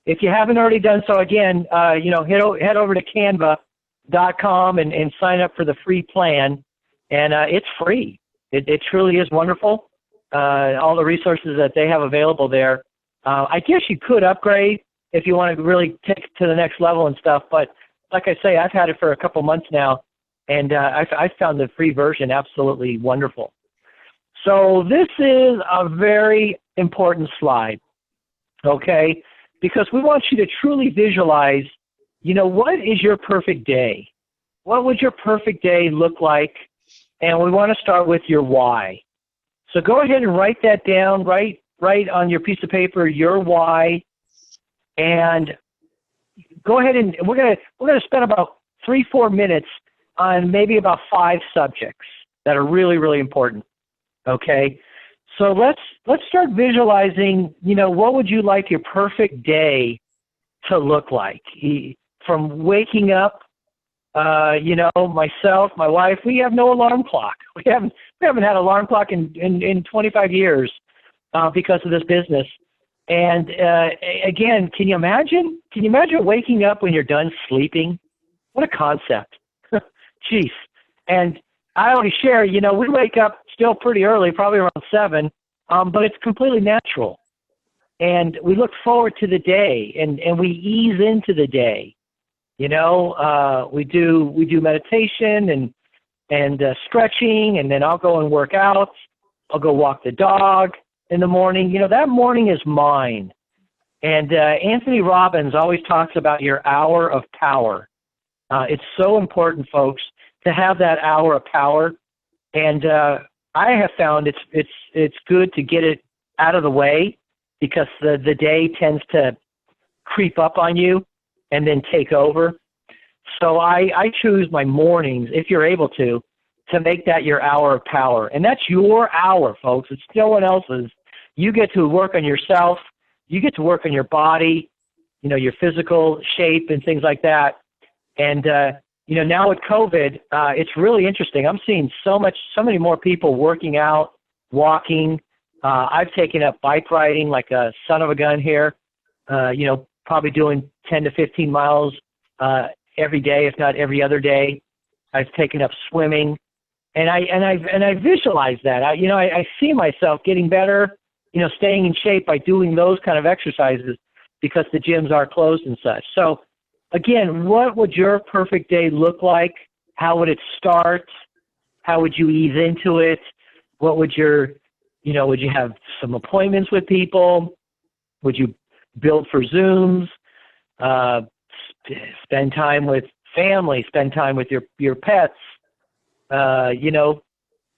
If you haven't already done so, again, head over to canva.com and sign up for the free plan. And it's free. It truly is wonderful. All the resources that they have available there. I guess you could upgrade if you want to really take it to the next level and stuff. But like I say, I've had it for a couple months now, and I found the free version absolutely wonderful. So this is a very important slide, okay? Because we want you to truly visualize, what is your perfect day? What would your perfect day look like? And we want to start with your why. So go ahead and write that down, write on your piece of paper your why, and go ahead and we're gonna spend about 3-4 minutes on maybe about 5 subjects that are really, really important. Okay, so let's start visualizing. What would you like your perfect day to look like? From waking up, myself, my wife, we have no alarm clock. We haven't had an alarm clock in 25 years because of this business. And again, can you imagine waking up when you're done sleeping? What a concept. Jeez. And I always share, we wake up still pretty early, probably around 7, but it's completely natural. And we look forward to the day, and we ease into the day. We do meditation and stretching, and then I'll go and work out. I'll go walk the dog in the morning. That morning is mine. And Anthony Robbins always talks about your hour of power. It's so important, folks, to have that hour of power. And I have found it's good to get it out of the way, because the day tends to creep up on you and then take over. So I choose my mornings, if you're able to make that your hour of power. And that's your hour, folks. It's no one else's. You get to work on yourself. You get to work on your body, your physical shape and things like that. And, now with COVID, it's really interesting. I'm seeing so many more people working out, walking. I've taken up bike riding like a son of a gun here, probably doing 10 to 15 miles every day, if not every other day. I've taken up swimming, and I visualize that. I see myself getting better, staying in shape by doing those kind of exercises, because the gyms are closed and such. So again, what would your perfect day look like? How would it start? How would you ease into it? What would would you have some appointments with people? Would you build for Zooms? Spend time with family, spend time with your pets.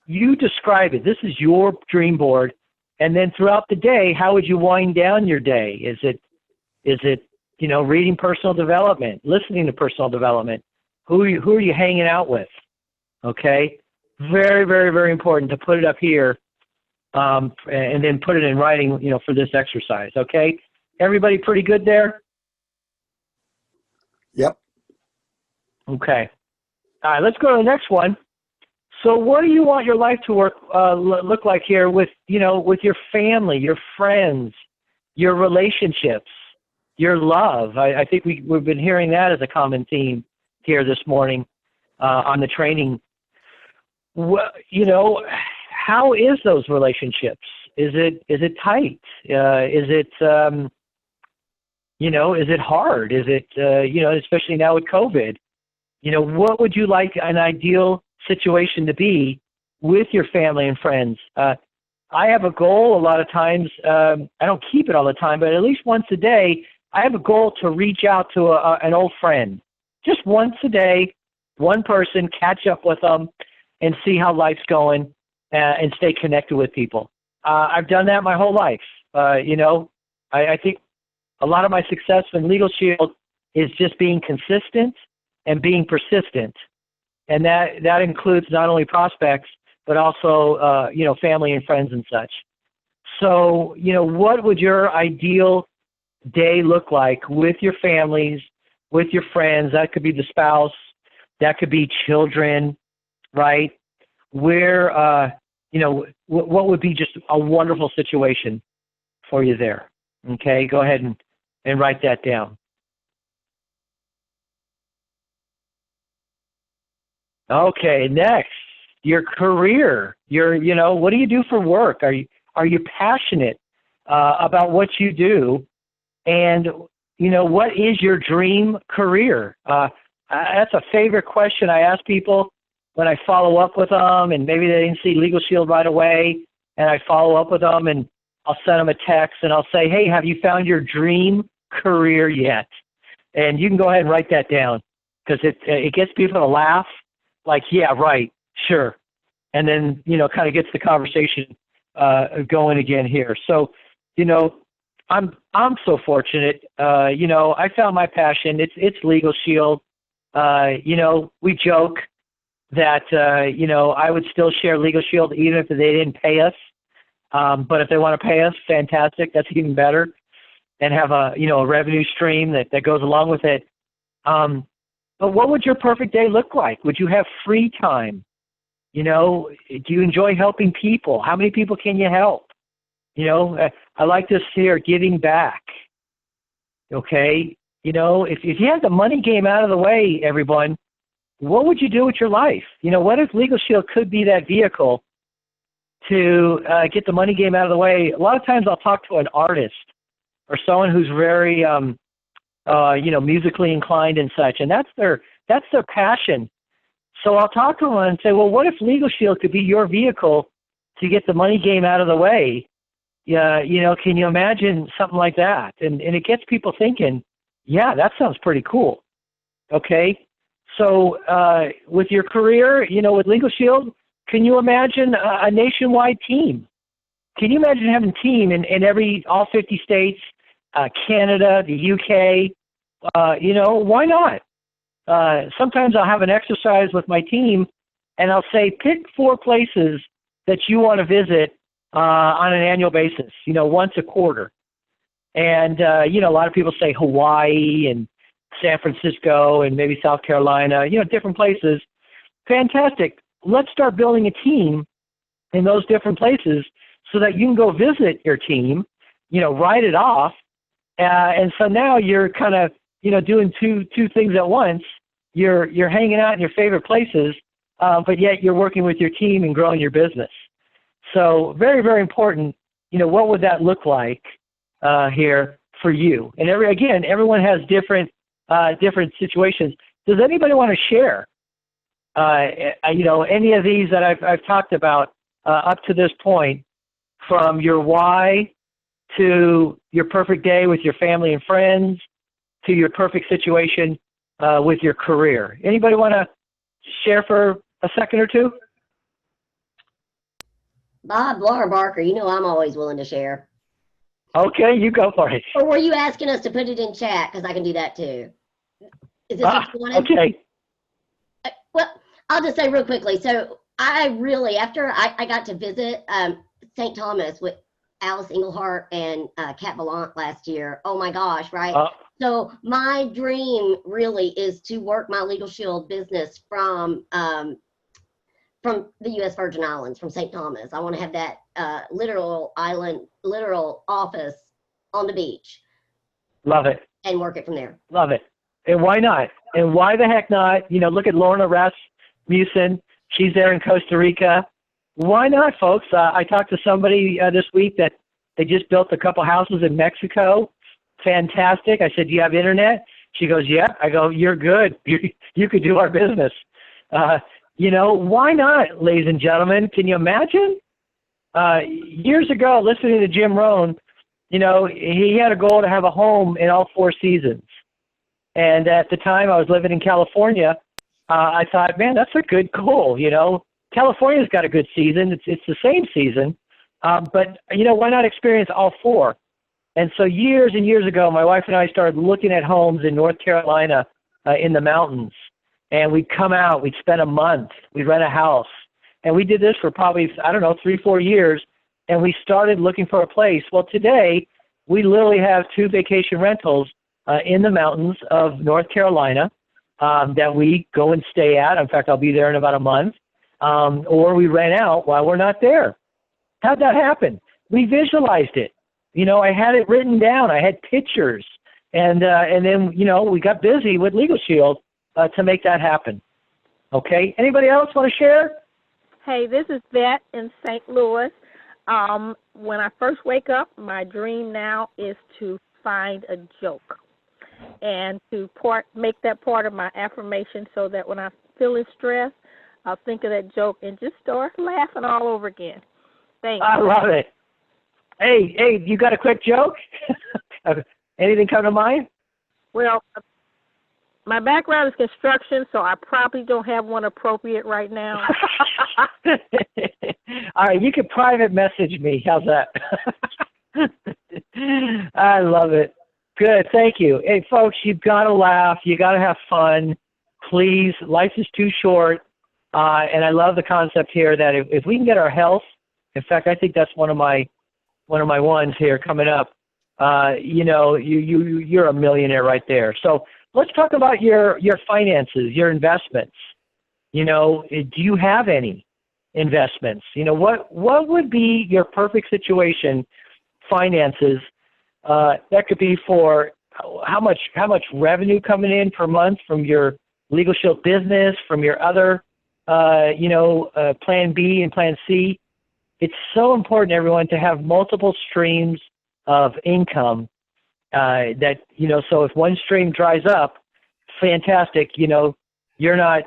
You describe it. This is your dream board. And then throughout the day, how would you wind down your day? Is it reading personal development, listening to personal development? Who are you hanging out with? Okay? Very, very, very important to put it up here, and then put it in writing, for this exercise. Okay? Everybody pretty good there? Yep. Okay. All right, let's go to the next one. So what do you want your life to look like here with your family, your friends, your relationships, your love? I think we've been hearing that as a common theme here this morning on the training. How is those relationships? Is it tight? Is it hard? Is it especially now with COVID? What would you like an ideal situation to be with your family and friends? I have a goal a lot of times. I don't keep it all the time, but at least once a day, I have a goal to reach out to an old friend. Just once a day, one person, catch up with them and see how life's going, and stay connected with people. I've done that my whole life. I think a lot of my success in Legal Shield is just being consistent and being persistent. And that includes not only prospects, but also, family and friends and such. So, what would your ideal day look like with your families, with your friends? That could be the spouse. That could be children, right? Where, what would be just a wonderful situation for you there? Okay, go ahead and and write that down. Okay, next, your career. What do you do for work? Are you passionate about what you do? And what is your dream career? That's a favorite question I ask people when I follow up with them, and maybe they didn't see Legal Shield right away, and I follow up with them, and I'll send them a text, and I'll say, hey, have you found your dream career yet? And you can go ahead and write that down, because it gets people to laugh, like, yeah, right, sure. And then, kind of gets the conversation going again here. So, I'm so fortunate. I found my passion. It's Legal Shield. We joke that, I would still share Legal Shield even if they didn't pay us. But if they want to pay us, fantastic. That's even better. And have a revenue stream that goes along with it. But what would your perfect day look like? Would you have free time? Do you enjoy helping people? How many people can you help? I like this here, giving back. Okay? If you had the money game out of the way, everyone, what would you do with your life? What if Legal Shield could be that vehicle to get the money game out of the way? A lot of times I'll talk to an artist or someone who's very, musically inclined and such, and that's their passion. So I'll talk to them and say, well, what if Legal Shield could be your vehicle to get the money game out of the way? Can you imagine something like that? And it gets people thinking, yeah, that sounds pretty cool. Okay. So with your career, with Legal Shield, can you imagine a nationwide team? Can you imagine having a team in all 50 states, Canada, the UK? Why not? Sometimes I'll have an exercise with my team, and I'll say, pick 4 places that you want to visit on an annual basis, once a quarter. And, a lot of people say Hawaii and San Francisco and maybe South Carolina, different places. Fantastic. Let's start building a team in those different places so that you can go visit your team, write it off. And so now you're kind of, doing two things at once. You're hanging out in your favorite places, but yet you're working with your team and growing your business. So very, very important. What would that look like here for you? And everyone has different situations. Does anybody want to share? Any of these that I've talked about up to this point, from your why to your perfect day with your family and friends, to your perfect situation with your career. Anybody want to share for a second or two? Bob, Laura Barker, I'm always willing to share. Okay, you go for it. Or were you asking us to put it in chat? Because I can do that too. Is this what you wanted? Okay. Well, I'll just say real quickly. So I really, after I got to visit St. Thomas with Alice Englehart and Kat Ballant last year. Oh my gosh, right? So my dream really is to work my Legal Shield business from the U.S. Virgin Islands, from St. Thomas. I want to have that literal office on the beach. Love it. And work it from there. Love it. And why not? And why the heck not? Look at Lorna Rasmussen. She's there in Costa Rica. Why not, folks? I talked to somebody this week that they just built a couple houses in Mexico. Fantastic. I said, do you have internet? She goes, yeah. I go, you're good. You could do our business. Why not, ladies and gentlemen? Can you imagine? Years ago, listening to Jim Rohn, he had a goal to have a home in all 4 seasons. And at the time I was living in California, I thought, man, that's a good goal. California's got a good season. It's the same season. But, why not experience all 4? And so years and years ago, my wife and I started looking at homes in North Carolina in the mountains. And we'd come out, we'd spend a month, we'd rent a house. And we did this for probably, 3-4 years. And we started looking for a place. Well, today, we literally have 2 vacation rentals in the mountains of North Carolina that we go and stay at. In fact, I'll be there in about a month. Or we rent out while we're not there. How'd that happen? We visualized it. I had it written down. I had pictures. And then, we got busy with Legal Shield to make that happen. Okay. Anybody else want to share? Hey, this is Vet in St. Louis. When I first wake up, my dream now is to find a joke and to make that part of my affirmation so that when I'm feeling stressed, I'll think of that joke and just start laughing all over again. Thanks. I love it. Hey, you got a quick joke? Anything come to mind? Well, my background is construction, so I probably don't have one appropriate right now. All right, you can private message me. How's that? I love it. Good, thank you. Hey, folks, you've got to laugh. You got to have fun. Please, life is too short. And I love the concept here that if we can get our health, in fact, I think that's one of my ones here coming up. You're a millionaire right there. So let's talk about your finances, your investments. Do you have any investments? What would be your perfect situation, finances? That could be for how much revenue coming in per month from your Legal Shield business, from your other, Plan B and Plan C. It's so important, everyone, to have multiple streams of income. So if one stream dries up, fantastic. You're not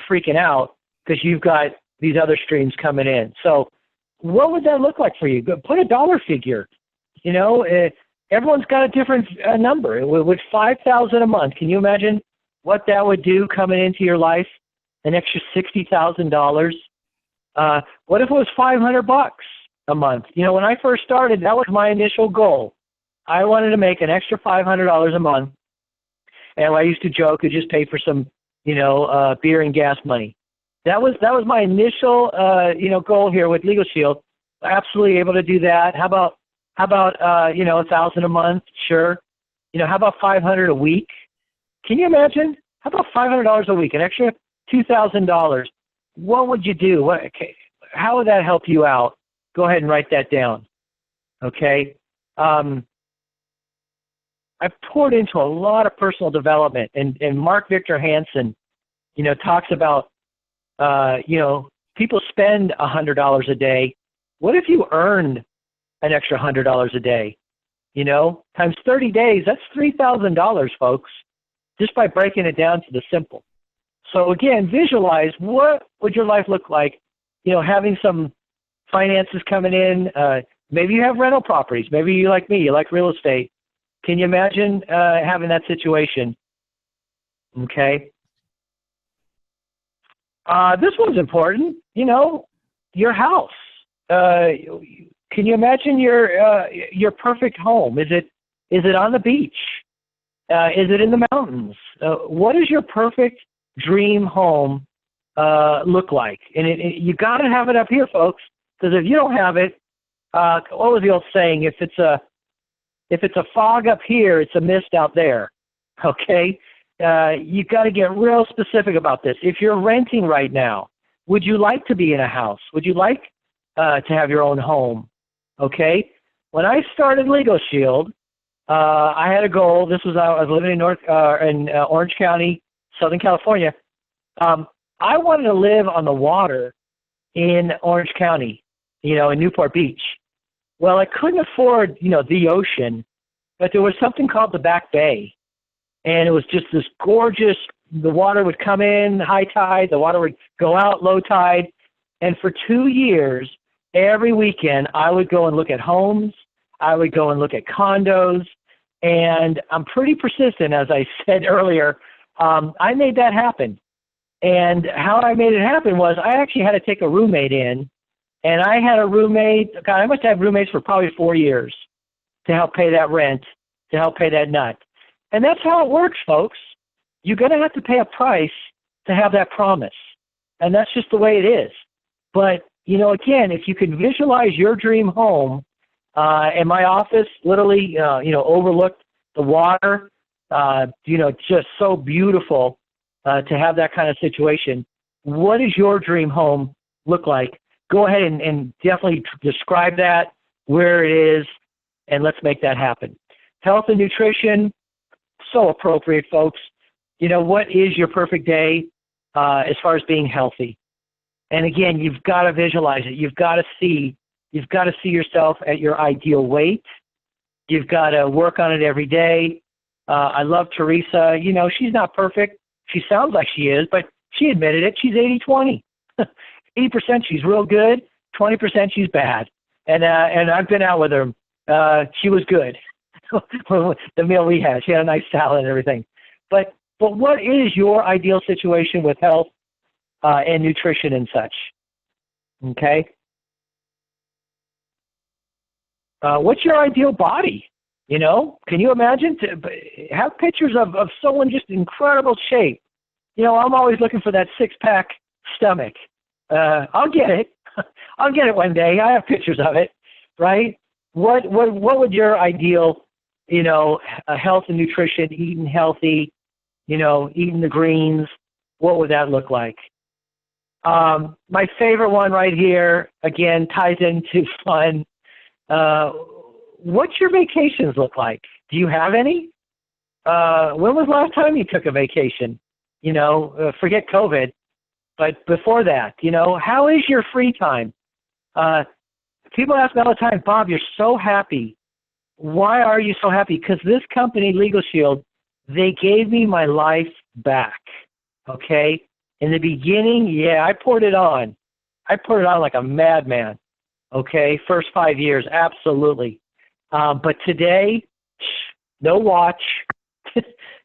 freaking out because you've got these other streams coming in. So what would that look like for you? Put a dollar figure. Everyone's got a different number. With $5,000 a month, can you imagine what that would do coming into your life? An extra $60,000. What if it was $500 a month? When I first started, that was my initial goal. I wanted to make an extra $500 a month, and I used to joke it just pay for some, beer and gas money. That was my initial, goal here with Legal Shield. Absolutely able to do that. How about $1,000 a month? Sure. How about $500 a week? Can you imagine? How about $500 a week? An extra $2,000. What would you do? How would that help you out? Go ahead and write that down. Okay. I've poured into a lot of personal development, and Mark Victor Hansen, talks about, people spend $100 a day. What if you earned an extra $100 a day? Times 30 days, that's $3,000, folks, just by breaking it down to the simple. So again, visualize what would your life look like, having some finances coming in. Maybe you have rental properties. Maybe you like me, you like real estate. Can you imagine having that situation? Okay. This one's important. Your house. Can you imagine your perfect home? Is it on the beach? Is it in the mountains? What does your perfect dream home look like? And you got to have it up here, folks, because if you don't have it, what was the old saying? If it's a fog up here, it's a mist out there. Okay, you got to get real specific about this. If you're renting right now, would you like to be in a house? Would you like to have your own home? Okay. When I started Legal Shield, I had a goal. I was living in Orange County, Southern California. I wanted to live on the water in Orange County, in Newport Beach. Well, I couldn't afford, the ocean, but there was something called the Back Bay. And it was just this gorgeous, the water would come in, high tide, the water would go out, low tide. And for 2 years, every weekend, I would go and look at homes. I would go and look at condos. And I'm pretty persistent, as I said earlier. I made that happen. And how I made it happen was I actually had to take a roommate in. And I had a roommate. God, I must have roommates for probably 4 years to help pay that rent, to help pay that nut. And that's how it works, folks. You're going to have to pay a price to have that promise. And that's just the way it is. But, again, if you can visualize your dream home, and my office literally, overlooked the water, just so beautiful to have that kind of situation. What does your dream home look like? Go ahead and definitely describe that, where it is, and let's make that happen. Health and nutrition, so appropriate, folks. You know, what is your perfect day as far as being healthy? And again, you've got to visualize it. You've got to see yourself at your ideal weight. You've got to work on it every day. I love Teresa. You know, she's not perfect. She sounds like she is, but she admitted it. She's 80-20. 80% she's real good, 20% she's bad. And I've been out with her. She was good. The meal we had, she had a nice salad and everything. But what is your ideal situation with health and nutrition and such? Okay. What's your ideal body? You know, can you imagine to have pictures of someone just in incredible shape? You know, I'm always looking for that six-pack stomach. I'll get it. I'll get it one day. I have pictures of it, right? What would your ideal, you know, health and nutrition, eating healthy, you know, eating the greens, what would that look like? My favorite one right here, again, ties into fun. What's your vacations look like? Do you have any? When was the last time you took a vacation? You know, forget COVID, but before that, you know, how is your free time? People ask me all the time, Bob, you're so happy. Why are you so happy? Because this company, Legal Shield, they gave me my life back, okay? In the beginning, yeah, I poured it on. I poured it on like a madman, okay? First 5 years, absolutely. But today, no watch.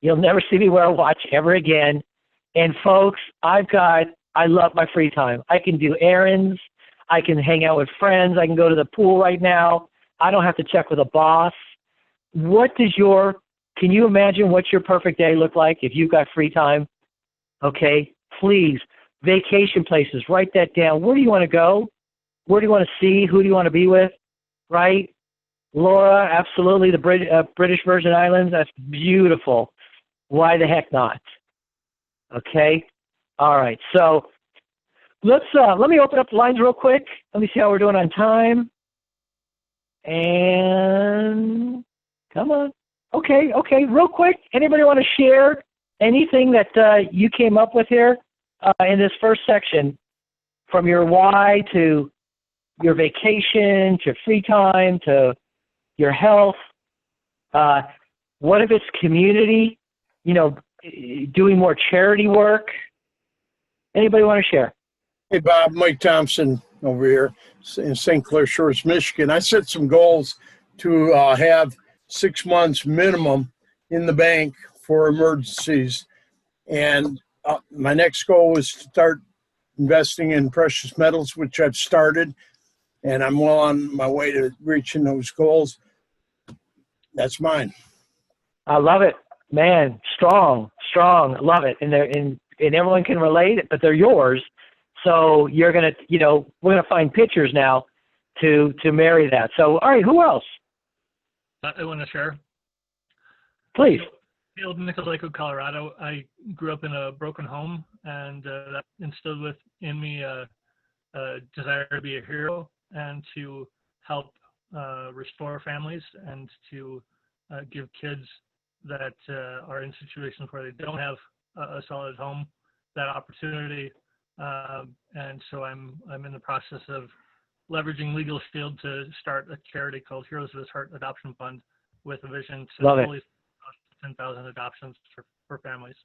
You'll never see me wear a watch ever again. And folks, I love my free time. I can do errands. I can hang out with friends. I can go to the pool right now. I don't have to check with a boss. Can you imagine what your perfect day look like if you've got free time? Okay, please, vacation places, write that down. Where do you want to go? Where do you want to see? Who do you want to be with? Right? Laura, absolutely, the British Virgin Islands, that's beautiful. Why the heck not? Okay? All right, so let me open up the lines real quick. Let me see how we're doing on time. And come on. Okay, real quick. Anybody want to share anything that you came up with here in this first section, from your why to your vacation to free time to your health? What if it's community, you know, doing more charity work? Anybody want to share? Hey, Bob, Mike Thompson over here in St. Clair Shores, Michigan. I set some goals to have 6 months minimum in the bank for emergencies. And my next goal was to start investing in precious metals, which I've started, and I'm well on my way to reaching those goals. That's mine. I love it, man. Strong. Love it. And everyone can relate it, but they're yours. So you're gonna, you know, we're gonna find pictures now to marry that. So, all right, who else? I want to share. Please. I live in Nichols Lake, Colorado. I grew up in a broken home, and that instilled in me a desire to be a hero and to help restore families and to give kids that are in situations where they don't have a solid home that opportunity. And so I'm in the process of leveraging Legal Shield to start a charity called Heroes of His Heart Adoption Fund with a vision to fully 10,000 adoptions for families.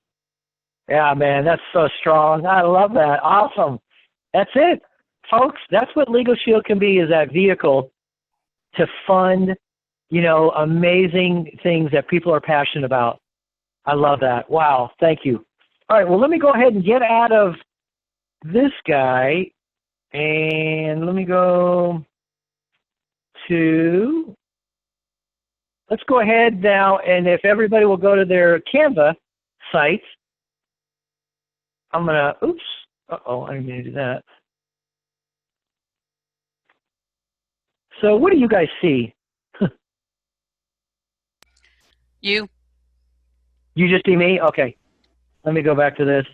Yeah, man, that's so strong. I love that. Awesome. That's it, folks. That's what Legal Shield can be, is that vehicle to fund, you know, amazing things that people are passionate about. I love that. Wow. Thank you. All right. Well, let me go ahead and get out of this guy, and let me go to, let's go ahead now, and if everybody will go to their Canva site, I'm going to, oops, I didn't mean to do that. So what do you guys see? You just see me? Okay. Let me go back to this.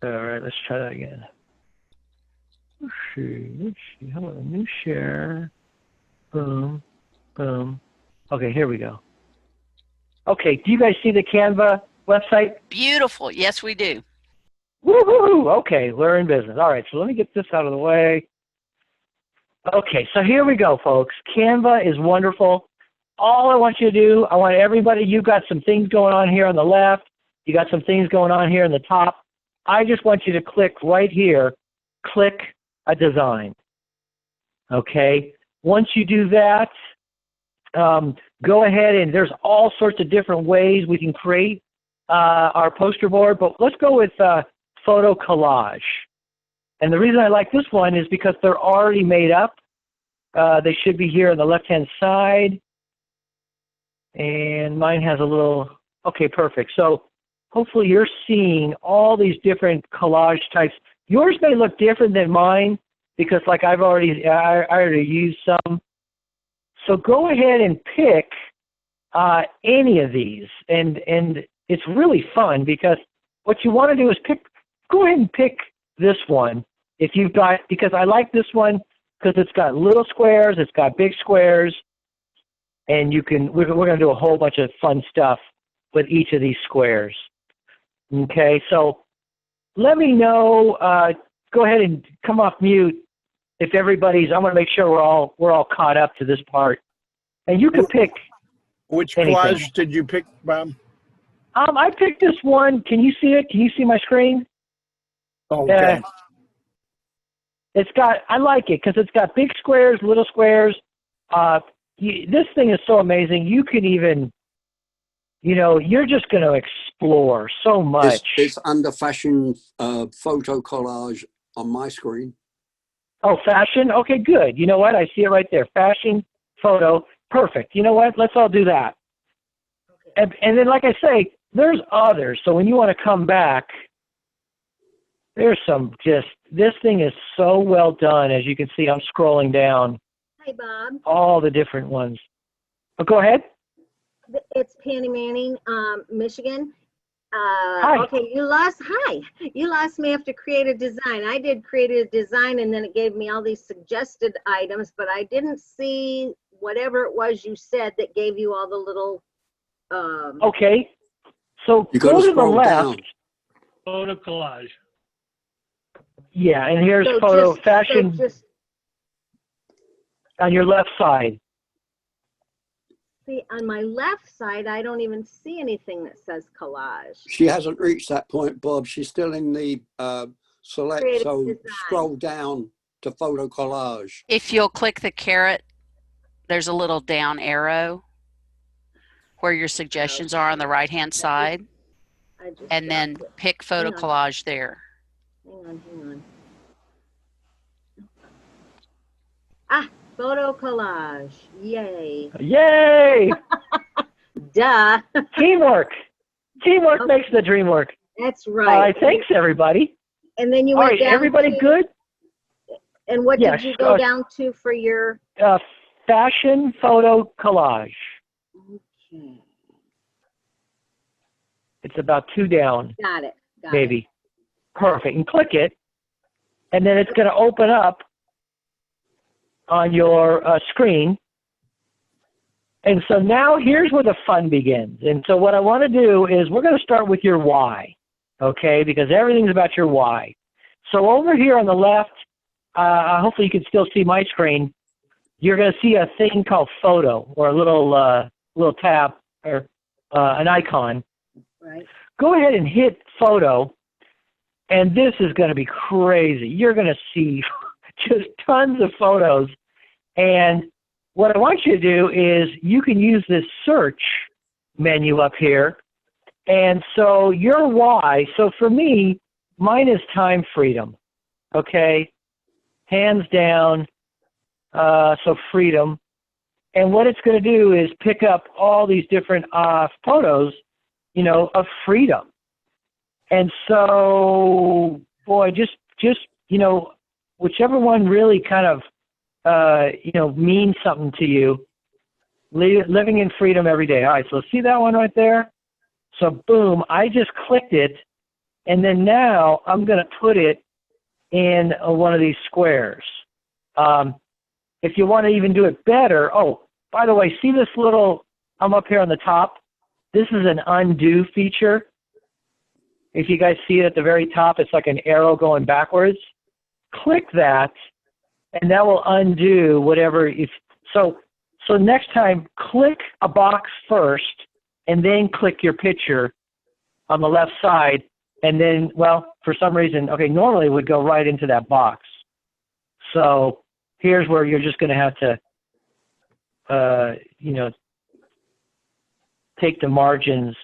All right, let's try that again. Let's see. How about a new share? Boom. Okay, here we go. Okay, do you guys see the Canva website? Beautiful. Yes, we do. Woo-hoo! Okay, we're in business. All right, so let me get this out of the way. Okay, so here we go, folks. Canva is wonderful. All I want you to do, I want everybody, you've got some things going on here on the left. You got some things going on here in the top. I just want you to click right here, click a design. Okay, once you do that, go ahead and there's all sorts of different ways we can create our poster board, but let's go with photo collage. And the reason I like this one is because they're already made up. They should be here on the left-hand side. And mine has a little, okay, perfect. So hopefully you're seeing all these different collage types. Yours may look different than mine because like I already used some. So go ahead and pick any of these. And it's really fun because what you want to do is go ahead and pick this one. If you've got, because I like this one because it's got little squares, it's got big squares, and we're going to do a whole bunch of fun stuff with each of these squares. Okay, so let me know, go ahead and come off mute if everybody's, I want to make sure we're all caught up to this part. And you can pick Which anything. collage did you pick, Bob? I picked this one. Can you see it? Can you see my screen? Okay. It's got, I like it because it's got big squares, little squares. This thing is so amazing. You can even, you're just going to explore so much. It's under fashion photo collage on my screen. Oh, fashion? Okay, good. You know what? I see it right there. Fashion, photo. Perfect. You know what? Let's all do that. Okay. And then, like I say, there's others. So when you want to come back, there's some this thing is so well done. As you can see, I'm scrolling down. Hi, Bob. All the different ones. Oh, go ahead. It's Penny Manning, Michigan. Hi. Okay, you lost me after create a design. I did create a design and then it gave me all these suggested items, but I didn't see whatever it was you said that gave you all the little. Okay, so You go got to to the scroll left. down. Photo collage. Yeah, and here's So photo just- fashion so just on your left side. see on my left side, I don't even see anything that says collage. She hasn't reached that point, Bob. She's still in the select, Creative so design. scroll down to photo collage. If you'll click the caret, there's a little down arrow where your suggestions are on the right-hand side, I just and then dropped it. pick photo Hang on. collage there. Hang on. Ah, photo collage. Yay. Yay! Duh. Teamwork. Teamwork Okay. makes the dream work. That's All right. right, thanks everybody. And then you All went right, down everybody to, good? And what Yes, did you go down to for your? Fashion photo collage. Okay. It's about 2 down, Got it. Got maybe. Perfect. And click it, and then it's going to open up on your screen. And so now here's where the fun begins. And so what I want to do is we're going to start with your why, okay? Because everything's about your why. So over here on the left, hopefully you can still see my screen. You're going to see a thing called photo, or a little tab, or an icon. Right. Go ahead and hit photo, and this is going to be crazy. You're going to see just tons of photos. And what I want you to do is you can use this search menu up here. And so your why, so for me, mine is time freedom, okay? Hands down, so freedom. And what it's going to do is pick up all these different photos, of freedom. And so, boy, just whichever one really kind of, means something to you, living in freedom every day. All right, so see that one right there? So boom, I just clicked it, and then now I'm going to put it in one of these squares. If you want to even do it better, oh, by the way, see this little, I'm up here on the top. this is an undo feature. If you guys see it at the very top, it's like an arrow going backwards. Click that, and that will undo whatever. So next time, click a box first, and then click your picture on the left side, and then, well, for some reason, okay, normally it would go right into that box. So here's where you're just going to have to, take the margins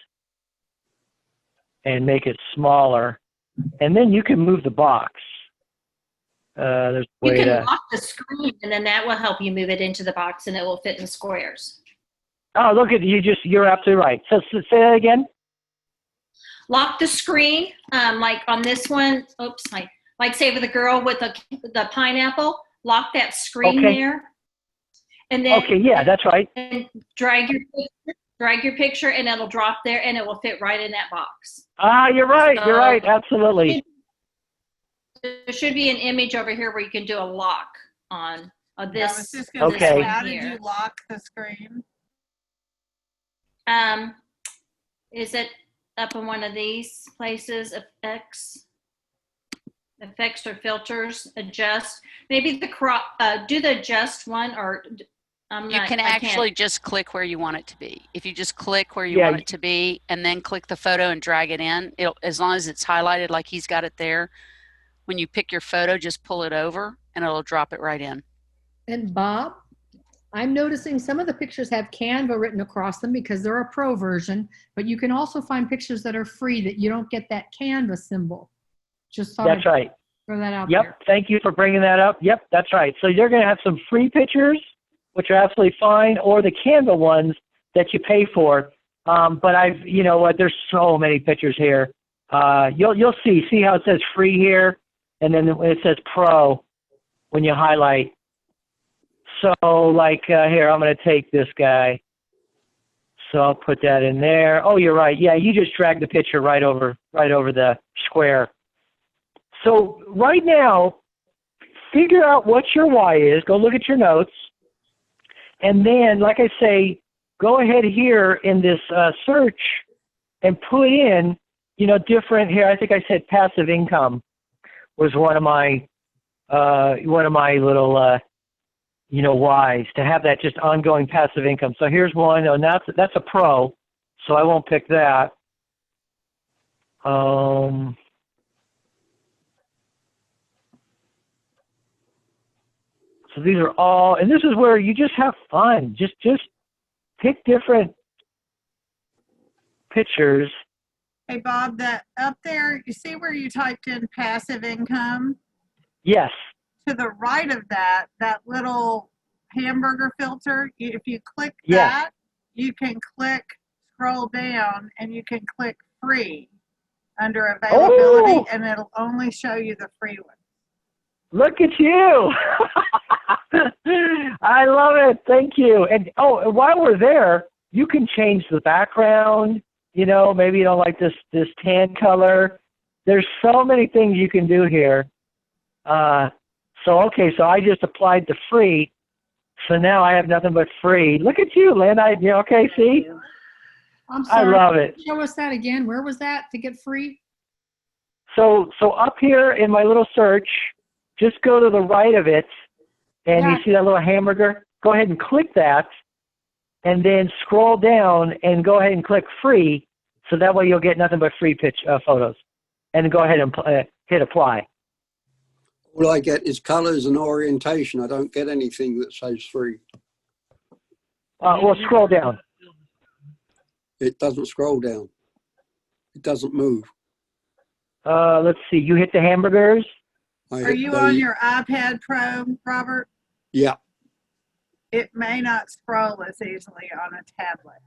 and make it smaller, and then you can move the box. There's a You way can to. lock the screen, and then that will help you move it into the box, and it will fit in squares. Oh, look at you! You're absolutely right. So say that again. Lock the screen, like on this one. Oops, like say with the girl with the pineapple. Lock that screen there, and then yeah, that's right. And drag your picture, and it'll drop there, and it will fit right in that box. You're right. You're right. Absolutely. There should be an image over here where you can do a lock on this. I was just going to say, how did you lock the screen? Is it up in one of these places? Effects or filters, adjust. Maybe the do the adjust one, or you can actually just click where you want it to be. If you just click where you want it to be, and then click the photo and drag it in, as long as it's highlighted like he's got it there. When you pick your photo, just pull it over, and it'll drop it right in. And Bob, I'm noticing some of the pictures have Canva written across them because they're a pro version, but you can also find pictures that are free that you don't get that Canva symbol. Just that's right. Throw that out there. Yep. Thank you for bringing that up. Yep, that's right. So you're going to have some free pictures, which are absolutely fine, or the Canva ones that you pay for. But there's so many pictures here. You'll see how it says free here, and then it says pro when you highlight. So here, I'm going to take this guy. So I'll put that in there. Oh, you're right. Yeah, you just drag the picture right over the square. So right now, figure out what your why is. Go look at your notes. And then, like I say, go ahead here in this search and put in, different here. I think I said passive income was one of my little, whys, to have that just ongoing passive income. So here's one, and that's a pro, so I won't pick that. So these are all, and this is where you just have fun. Just pick different pictures. Hey, Bob, that up there, you see where you typed in passive income? Yes. To the right of that little hamburger filter, if you click that, you can scroll down, and you can click free under availability, and it'll only show you the free one. Look at you. I love it. Thank you. And while we're there, you can change the background. Maybe you don't like this tan color. There's so many things you can do here. So I just applied the free. So now I have nothing but free. Look at you, Lynn. See? I'm sorry. I love it. Show us that again. Where was that to get free? So up here in my little search, just go to the right of it, and you see that little hamburger? Go ahead and click that, and then scroll down and go ahead and click free, so that way you'll get nothing but free photos. And go ahead and hit apply. All I get is colors and orientation. I don't get anything that says free. Scroll down. It doesn't scroll down. It doesn't move. Let's see. You hit the hamburgers? Are you on your iPad Pro, Robert? Yeah. It may not scroll as easily on a tablet.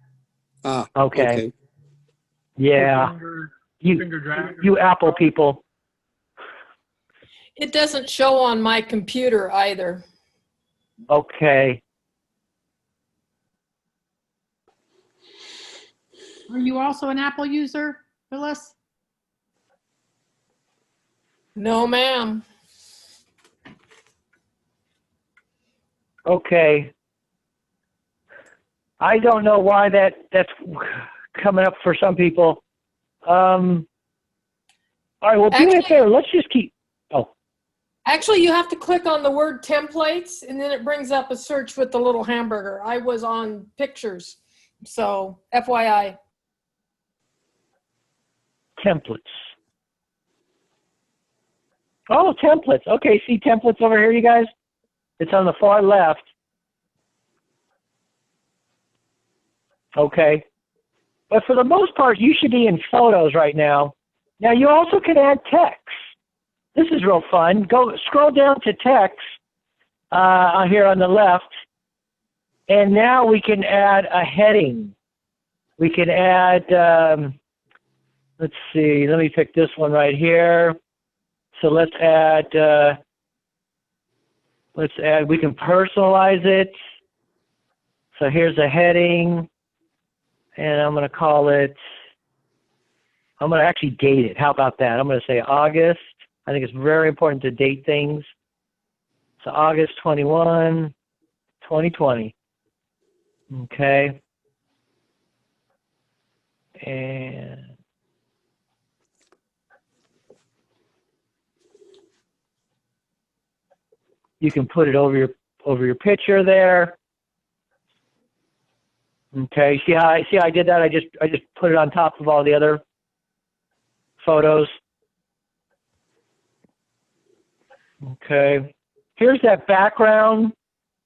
Okay. Yeah. You Apple people. It doesn't show on my computer either. Okay. Are you also an Apple user, Phyllis? No, ma'am. Okay. I don't know why that's coming up for some people. All right, well, do me a favor. Let's just keep. Oh. Actually, you have to click on the word templates, and then it brings up a search with the little hamburger. I was on pictures, so FYI. Templates. Oh, templates. Okay, see templates over here, you guys? It's on the far left. Okay. But for the most part, you should be in photos right now. Now, you also can add text. This is real fun. Go scroll down to text here on the left. And now we can add a heading. We can add, let's see, let me pick this one right here. So let's add, we can personalize it. So here's a heading, and I'm going to call it, I'm going to actually date it. How about that? I'm going to say August. I think it's very important to date things. So August 21, 2020. Okay. And you can put it over your picture there. Okay, see how I did that? I just put it on top of all the other photos. Okay, here's that background.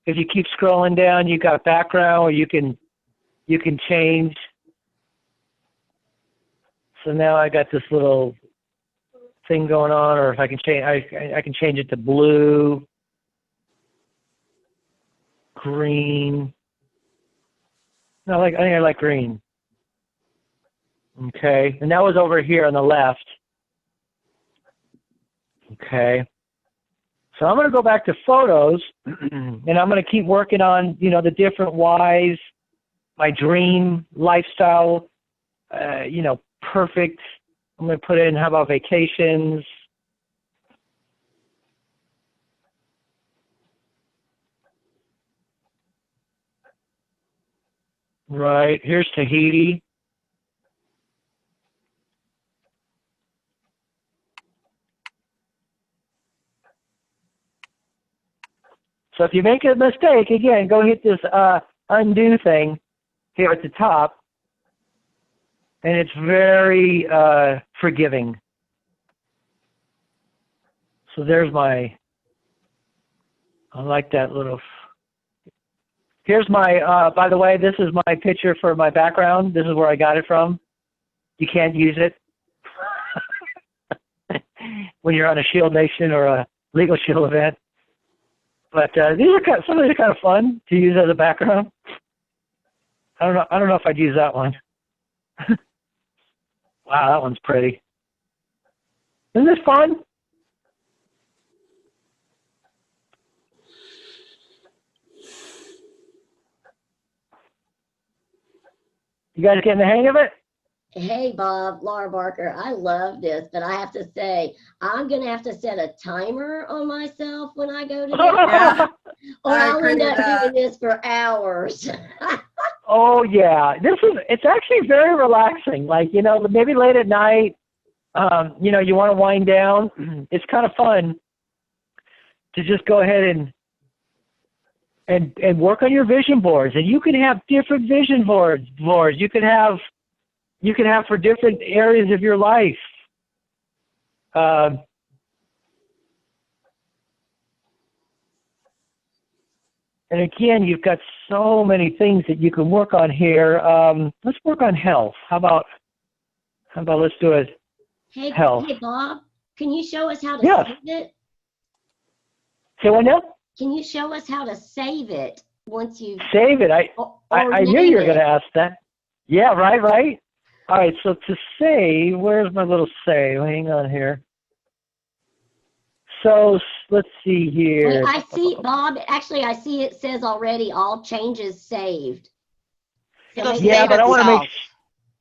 If you keep scrolling down, you've got background, or you can change. So now I got this little thing going on, or if I can change, I can change it to blue, green. No, I think I like green. Okay, and that was over here on the left. Okay, so I'm going to go back to photos, and I'm going to keep working on, the different whys, my dream lifestyle, perfect. I'm going to put in, how about vacations? Right, here's Tahiti. So if you make a mistake, again, go hit this undo thing here at the top, and it's very forgiving. So there's I like that little. Here's my, by the way, this is my picture for my background. This is where I got it from. You can't use it when you're on a Shield Nation or a Legal Shield event. But some of these are kind of fun to use as a background. I don't know if I'd use that one. Wow, that one's pretty. Isn't this fun? You guys getting the hang of it? Hey, Bob, Laura Barker, I love this, but I have to say, I'm going to have to set a timer on myself when I go to this. Yeah, or I I'll agree end with up that. doing this for hours. Oh, yeah. It's actually very relaxing. Like, maybe late at night, you want to wind down. It's kind of fun to just go ahead and work on your vision boards. And you can have different vision boards. You can have for different areas of your life. And again, you've got so many things that you can work on here. Let's work on health. How about let's do it. Health. Hey, Bob, can you show us how to save it? Say what now? Can you show us how to save it once you save it? I knew you were going to ask that. Yeah, right. All right, so to save, where's my little save? Hang on here. So let's see here. I see, Bob, actually, I see it says already all changes saved. So It'll yeah, save but I want to make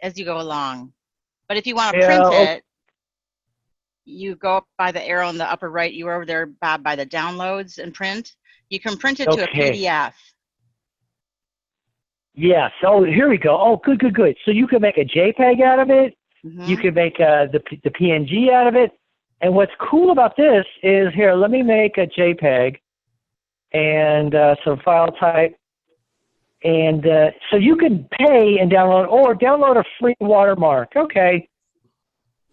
as you go along. But if you want to print it, you go up by the arrow in the upper right. You were over there, Bob, by the downloads and print. You can print it to a PDF. Yes. Oh, here we go. Oh, good, good, good. So you can make a JPEG out of it. Mm-hmm. You can make the PNG out of it. And what's cool about this is, here, let me make a JPEG and some file type. And so you can pay and download, or download a free watermark. Okay,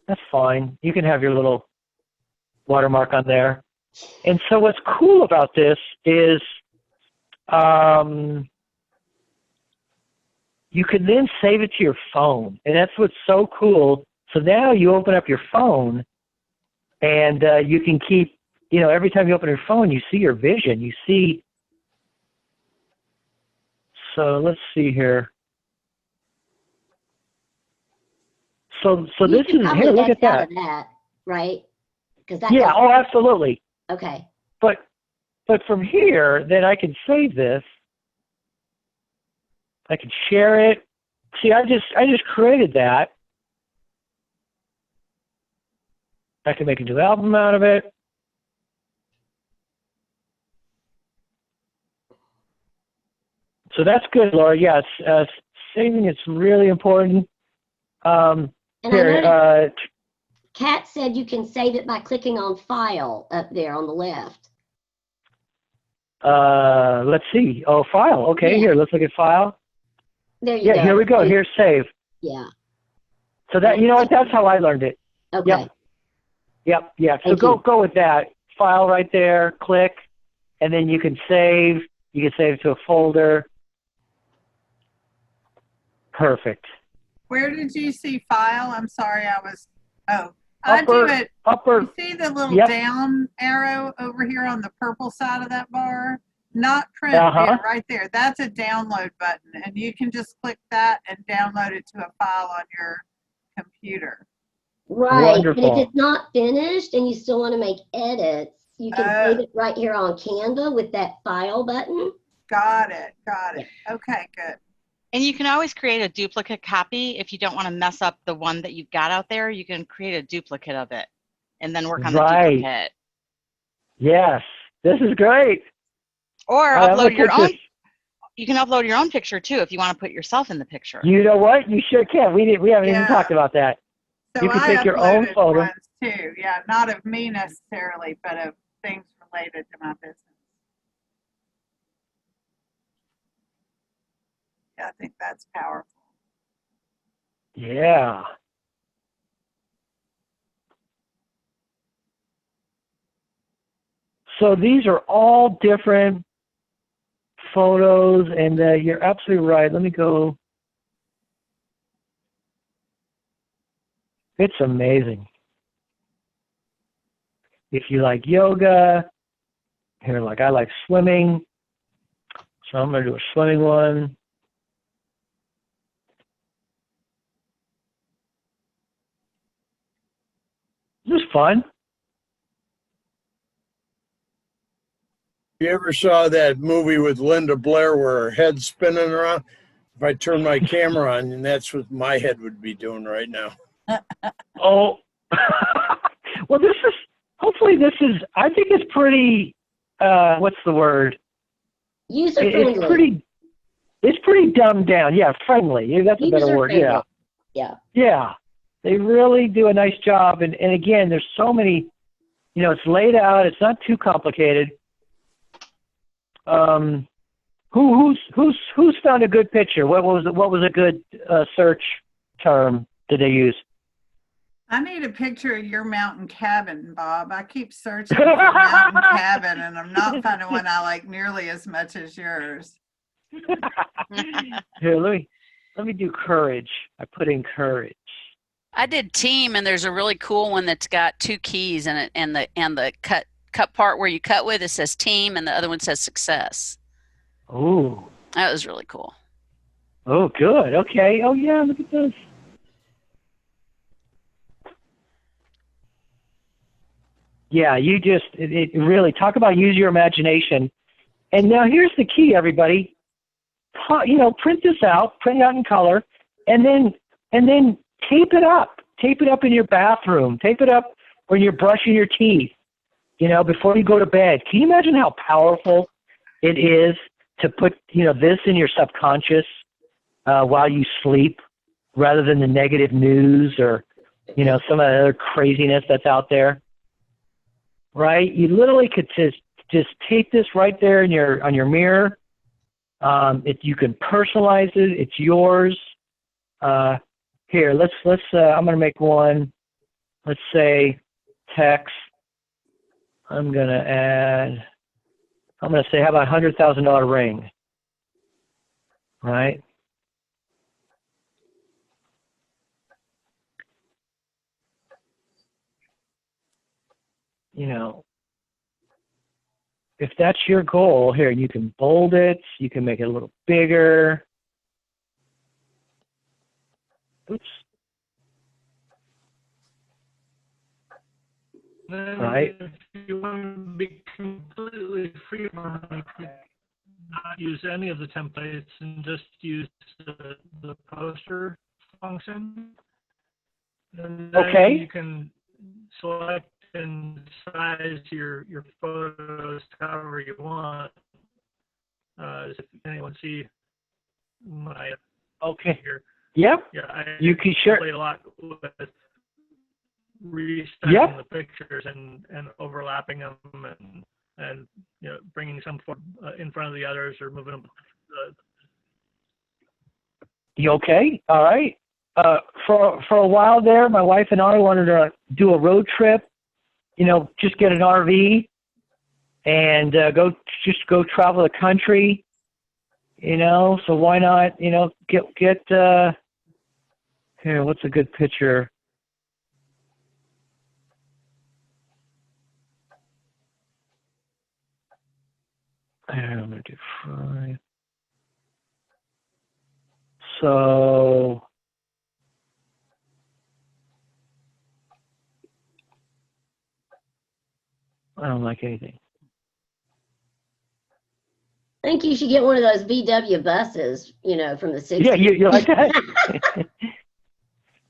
that's fine. You can have your little watermark on there. And so what's cool about this is you can then save it to your phone. And that's what's so cool. So now you open up your phone, and you can keep, every time you open your phone, you see your vision. You see. So let's see here. So this is, here, look at that. Right? Yeah, oh, absolutely. Okay. But from here, then I can save this. I can share it. See, I just created that. I can make a new album out of it. So that's good, Laura. Yes, saving is really important. And here, Kat said you can save it by clicking on File up there on the left. Let's see. Oh, File. Okay, Yeah. Here, let's look at File. There you go. Yeah, here we go. Here's Save. Yeah. So that, that's how I learned it. Okay. Yep. Yeah. So go with that. File right there, click, and then you can save. You can save it to a folder. Perfect. Where did you see File? I'm sorry, I Upper, do it. Upper. You see the little Yep. down arrow over here on the purple side of that bar? Not print, Uh-huh. right there. That's a download button, and you can just click that and download it to a file on your computer. Right. Wonderful. And if it's not finished and you still want to make edits, you can save it right here on Canva with that File button. Got it. Okay, good. And you can always create a duplicate copy if you don't want to mess up the one that you've got out there. You can create a duplicate of it and then work on the duplicate. Yes, this is great. Or upload your own. You can upload your own picture too if you want to put yourself in the picture. You know what? You sure can. We haven't even talked about that. So you can I take your own uploaded photo. ones too. Yeah, not of me necessarily, but of things related to my business. Yeah, I think that's powerful. Yeah. So these are all different photos, and you're absolutely right. Let me go. It's amazing. If you like yoga, here, like I like swimming, so I'm going to do a swimming one. This is fun. You ever saw that movie with Linda Blair where her head's spinning around? If I turn my camera on, and that's what my head would be doing right now. Oh, well, hopefully this is, I think it's pretty, what's the word? User-friendly. It's pretty dumbed down. Yeah, friendly. That's a better word. Yeah. Yeah. Yeah. They really do a nice job. And again, there's so many, it's laid out. It's not too complicated. Who's found a good picture? What was a good search term did they use? I need a picture of your mountain cabin, Bob. I keep searching for mountain cabin, and I'm not finding one I like nearly as much as yours. Here, let me do courage. I put in courage. I did team, and there's a really cool one that's got 2 keys in it, and the cut part where you cut with, it says team, and the other one says success. Ooh. That was really cool. Oh, good. Okay. Oh, yeah. Look at this. Yeah, it really, talk about use your imagination. And now here's the key, everybody. Print this out, print it out in color, and then tape it up. Tape it up in your bathroom. Tape it up when you're brushing your teeth, before you go to bed. Can you imagine how powerful it is to put, this in your subconscious while you sleep, rather than the negative news or, you know, some of the other craziness that's out there. Right? You literally could just take this right there in on your mirror. You can personalize it. It's yours. Here, let's. I'm gonna make one. Let's say text. I'm gonna say, how about $100,000 ring? Right? You know, if that's your goal, here, you can bold it. You can make it a little bigger. Oops. Right. If you want to be completely free from it, not use any of the templates and just use the poster function. And then you can select and size your photos however you want. If anyone see my here. Yep. Yeah, you can share. Played a lot with restarting the pictures and overlapping them and you know, bringing some in front of the others or moving them. You okay? All right. For a while there, my wife and I wanted to do a road trip. You know, just get an RV and go travel the country. You know, so why not? You know, get here. What's a good picture? I'm gonna do 5. So I don't like anything. I think you should get one of those VW buses, you know, from the 60s. Yeah, you like that?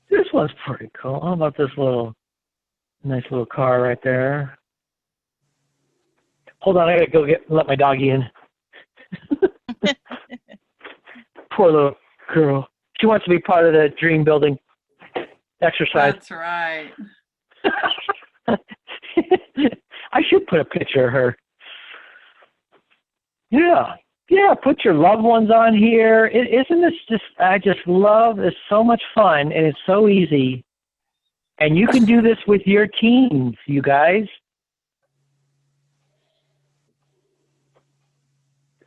This one's pretty cool. How about this nice little car right there? Hold on, I gotta go let my doggy in. Poor little girl. She wants to be part of the dream building exercise. That's right. I should put a picture of her. Yeah, put your loved ones on here. Isn't this just, I just love, it's so much fun and it's so easy. And you can do this with your teams, you guys.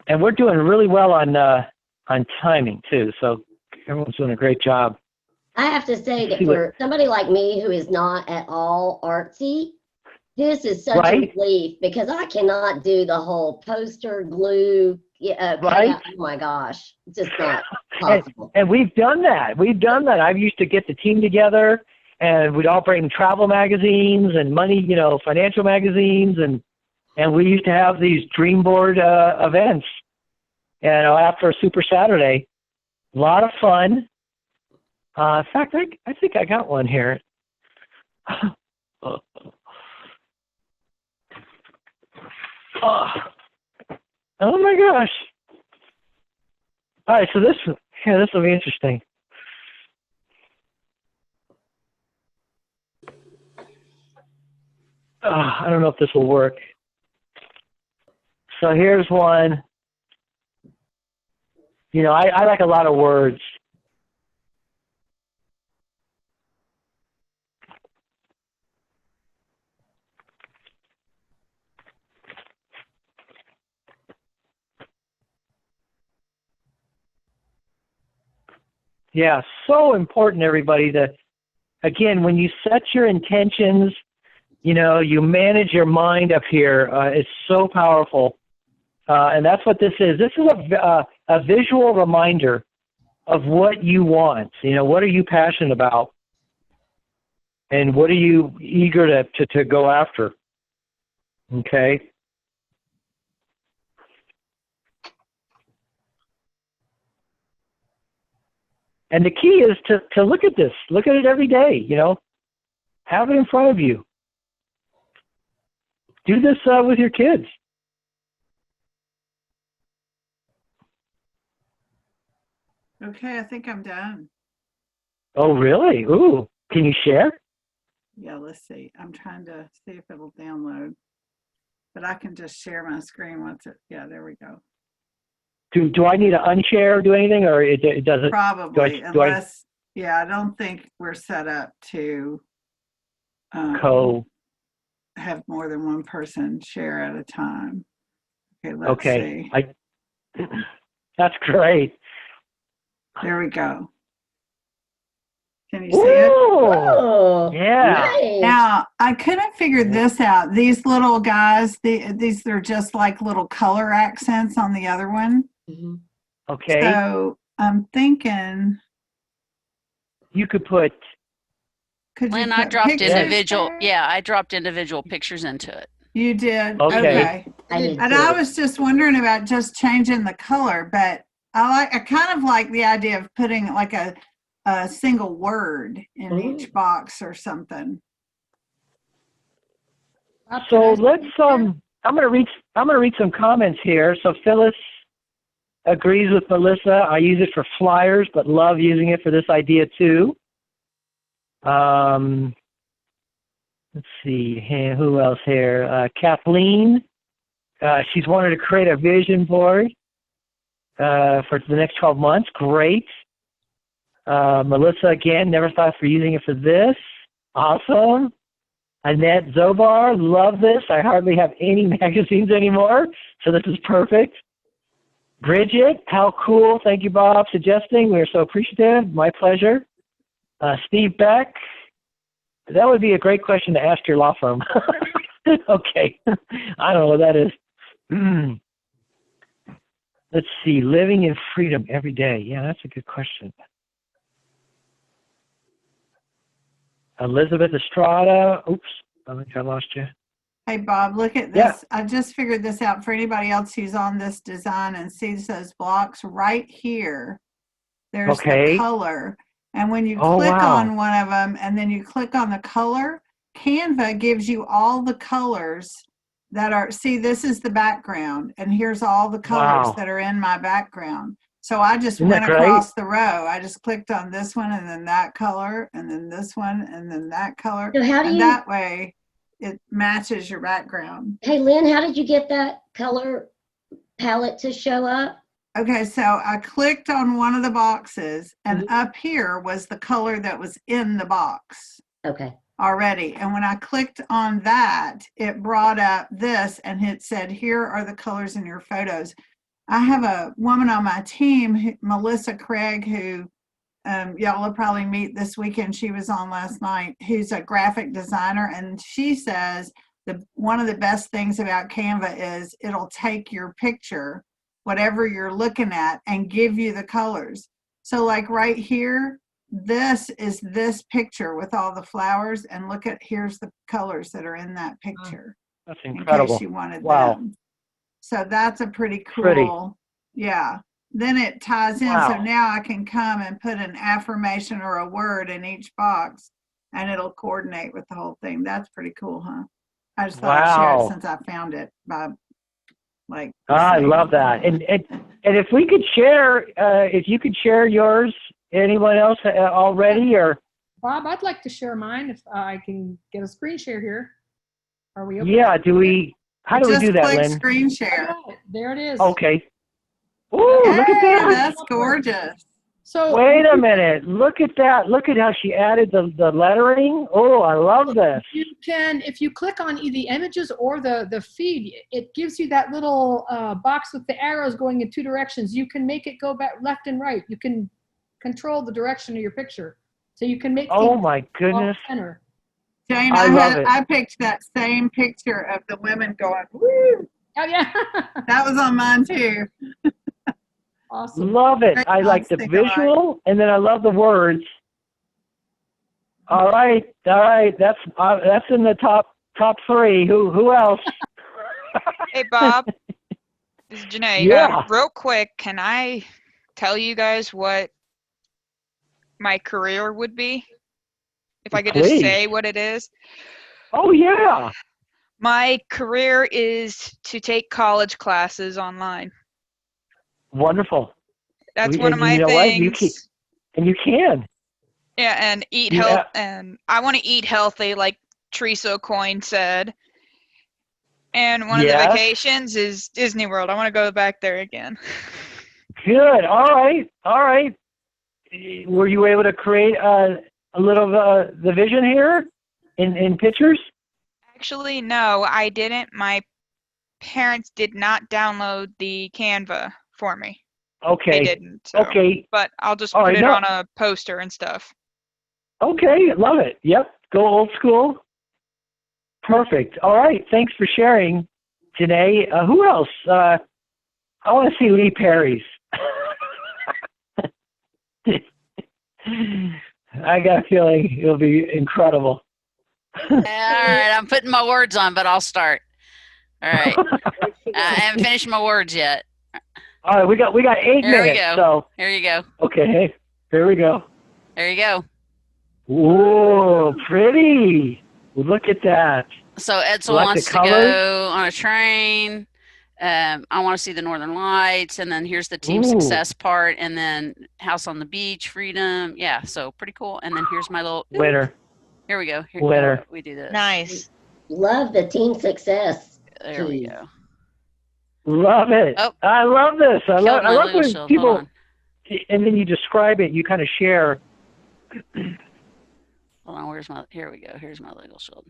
And we're doing really well on timing too, so everyone's doing a great job. I have to say that for somebody like me who is not at all artsy, this is such a relief because I cannot do the whole poster glue. Oh my gosh, it's just not possible. And we've done that. I've used to get the team together, and we'd all bring travel magazines and money, you know, financial magazines, and we used to have these dream board events, you know, after a Super Saturday. A lot of fun. In fact, I think I got one here. Oh my gosh. All right, so this will be interesting. I don't know if this will work. So here's one. You know, I like a lot of words. Yeah, so important, everybody, that, again, when you set your intentions, you know, you manage your mind up here. It's so powerful. And that's what this is. This is a visual reminder of what you want. You know, what are you passionate about? And what are you eager to go after? Okay? And the key is to look at this. Look at it every day, you know. Have it in front of you. Do this with your kids. Okay, I think I'm done. Oh, really? Ooh, can you share? Yeah, let's see. I'm trying to see if it'll download, but I can just share my screen once it, yeah, there we go. Do I need to unshare or do anything, or it doesn't? Probably, unless, yeah, I don't think we're set up to have more than one person share at a time. Okay, let's see. That's great. There we go. Can you see it? Oh, yeah. Nice. Now, I couldn't figure this out. These little guys, these are just like little color accents on the other one. Mm-hmm. Okay. So I'm thinking you could put. Lynn, I dropped individual. Yeah, I dropped individual pictures into it. You did. Okay. And I was just wondering about just changing the color, but I kind of like the idea of putting like a single word in each box or something. So let's I'm gonna read some comments here. So Phyllis agrees with Melissa. I use it for flyers, but love using it for this idea too. Let's see, who else here? Kathleen. She's wanted to create a vision board for the next 12 months. Great. Melissa, again, never thought for using it for this. Awesome. Annette Zobar, love this. I hardly have any magazines anymore, so this is perfect. Bridget, how cool. Thank you, Bob, suggesting. We are so appreciative. My pleasure. Steve Beck, that would be a great question to ask your law firm. Okay. I don't know what that is. Let's see. Living in freedom every day. Yeah, that's a good question. Elizabeth Estrada. Oops, I think I lost you. Hey, Bob, look at this. Yeah. I just figured this out for anybody else who's on this design and sees those blocks right here. There's the color. And when you click on one of them and then you click on the color, Canva gives you all the colors that are, see, this is the background, and here's all the colors that are in my background. So I just went across the row. I just clicked on this one and then that color and then this one and then that color. So how do you, that way it matches your background. Hey, Lynn, how did you get that color palette to show up? Okay, so I clicked on one of the boxes and up here was the color that was in the box. Okay. Already. And when I clicked on that, it brought up this and it said, here are the colors in your photos. I have a woman on my team, Melissa Craig, who y'all will probably meet this weekend. She was on last night, who's a graphic designer. And she says one of the best things about Canva is it'll take your picture, whatever you're looking at, and give you the colors. So like right here, this is this picture with all the flowers, and look at, here's the colors that are in that picture. That's incredible. In case you wanted them. So that's a pretty cool, yeah. Then it ties in, so now I can come and put an affirmation or a word in each box, and it'll coordinate with the whole thing. That's pretty cool, huh? I just thought I'd share it since I found it by I love that. And if we could share, if you could share yours, anyone else already, or Bob, I'd like to share mine if I can get a screen share here. Are we okay? Yeah, do we? How do we do that, Lynn? Screen share. There it is. Okay. Ooh, look at that. That's gorgeous. So wait a minute. Look at that. Look at how she added the lettering. Oh, I love this. You can, if you click on the images or the feed, it gives you that little box with the arrows going in two directions. You can make it go back left and right. You can control the direction of your picture. So you can make oh my goodness. Center. Jane, I picked that same picture of the women going, woo. Oh, yeah. That was on mine too. Awesome. Love it. I like the visual, and then I love the words. All right. That's in the top three. Who else? Hey, Bob. This is Janae. Yeah. Real quick, can I tell you guys what my career would be? If I could just say what it is. Oh, yeah. My career is to take college classes online. Wonderful. That's one of my you know things. What? You can. Yeah, and eat health, and I want to eat healthy, like Teresa Cohen said. And one of the vacations is Disney World. I want to go back there again. Good. All right. Were you able to create a little the vision here in pictures? Actually, no, I didn't. My parents did not download the Canva for me. Okay. They didn't. So. Okay. But I'll just put it on a poster and stuff. Okay. Love it. Yep. Go old school. Perfect. All right. Thanks for sharing, Janae. Who else? I want to see Lee Perry's. I got a feeling it'll be incredible. All right. I'm putting my words on, but I'll start. All right. I haven't finished my words yet. All right. We got 8 minutes. Here we go. So. Here you go. Okay. Here we go. There you go. Whoa, pretty. Look at that. So Edsel wants to go on a train. I want to see the Northern Lights, and then here's the team success part, and then house on the beach, freedom. Yeah, so pretty cool. And then here's my little winner. Here we go. Winner. We do this. Nice. Love the team success. There we go. Love it. Oh, I love this. I love when people, and then you describe it. You kind of share. Hold on. Here we go. Here's my legal shield.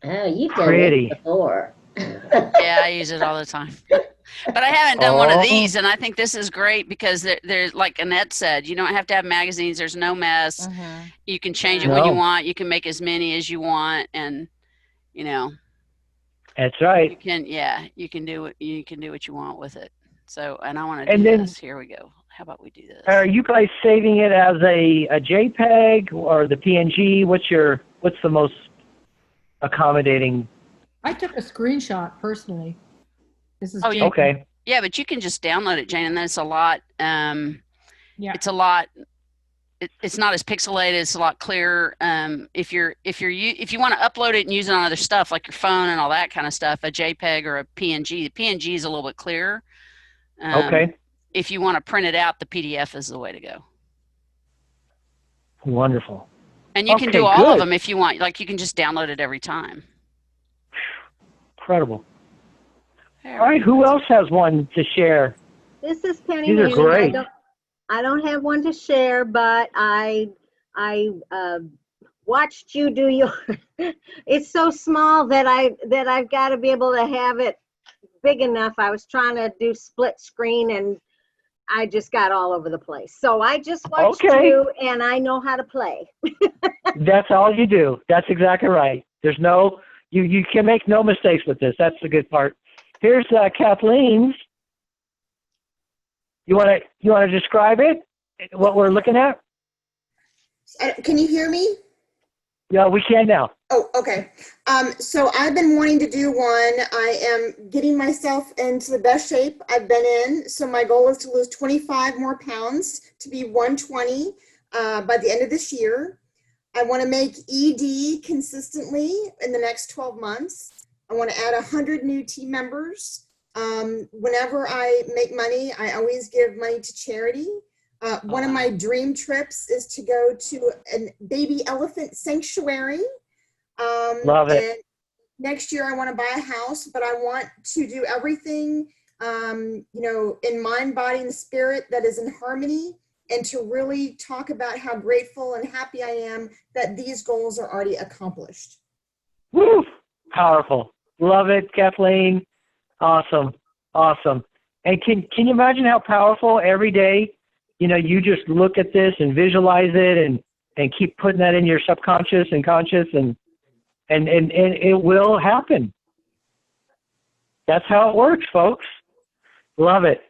Oh, you've done it before. Yeah, I use it all the time. But I haven't done one of these, and I think this is great because there's, like Annette said, you don't have to have magazines. There's no mess. Mm-hmm. You can change it when you want. You can make as many as you want, and you know. That's right. You can do what you want with it. So, and I want to do this. Here we go. How about we do this? Are you guys saving it as a JPEG or the PNG? What's the most accommodating? I took a screenshot personally. This is okay. Yeah, but you can just download it, Jane, and then it's a lot. It's a lot. It's not as pixelated. It's a lot clearer. If you want to upload it and use it on other stuff like your phone and all that kind of stuff, a JPEG or a PNG. The PNG is a little bit clearer. Okay. If you want to print it out, the PDF is the way to go. Wonderful. And you can do all of them if you want. Like you can just download it every time. Incredible. All right, who else has one to share? This is Penny. These are great. I don't have one to share, but I watched you do your. It's so small that I've got to be able to have it big enough. I was trying to do split screen and I just got all over the place. So I just watched you and I know how to play. That's all you do. That's exactly right. There's no, you can make no mistakes with this. That's the good part. Here's Kathleen's. You want to describe it? What we're looking at? Can you hear me? Yeah, we can now. Oh, okay. So I've been wanting to do one. I am getting myself into the best shape I've been in. So my goal is to lose 25 more pounds to be 120 by the end of this year. I want to make ED consistently in the next 12 months. I want to add 100 new team members. Whenever I make money, I always give money to charity. One of my dream trips is to go to a baby elephant sanctuary. Love it. And next year I want to buy a house, but I want to do everything, in mind, body, and spirit that is in harmony, and to really talk about how grateful and happy I am that these goals are already accomplished. Woo! Powerful. Love it, Kathleen. Awesome. Awesome. And can you imagine how powerful every day, you just look at this and visualize it and keep putting that in your subconscious and conscious and it will happen. That's how it works, folks. Love it.